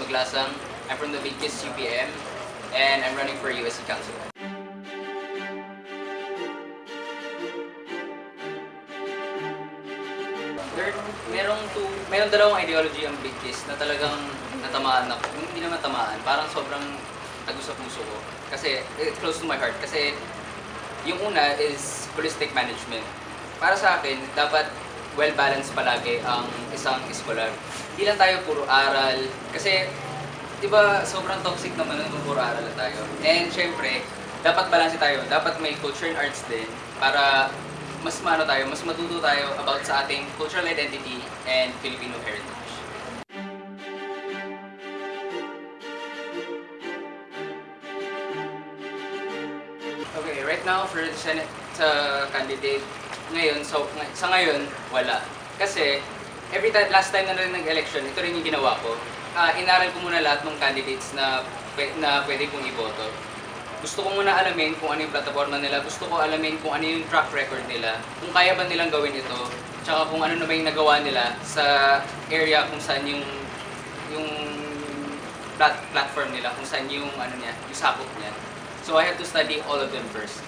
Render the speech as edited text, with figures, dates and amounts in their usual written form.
Maglasang. I'm from the Big Kiss UPM, and I'm running for USC Council. Merong dalawang ideology ang Big Kiss na talagang natamaan ako. Hindi naman tamaan, parang sobrang tagus sa puso ko. Kasi it's close to my heart. Kasi yung una is holistic management. Para sa akin, dapat well-balanced palagi ang isang eskolar. Hindi lang tayo puro aral. Kasi, di ba, sobrang toxic naman kung puro aral lang tayo. And syempre, dapat balance tayo. Dapat may culture and arts din para mas matuto tayo about sa ating cultural identity and Filipino heritage. Okay, right now for the Senate candidate, ngayon, sa ngayon, wala. Kasi, last time na rin nag-election, ito rin yung ginawa ko. Inaral ko muna lahat ng candidates na pwede kong iboto. Gusto ko muna alamin kung ano yung plataforma nila, gusto ko alamin kung ano yung track record nila, kung kaya ba nilang gawin ito, tsaka kung ano na ba yung nagawa nila sa area kung saan yung platform nila, kung saan yung sakop niya. So I have to study all of them first.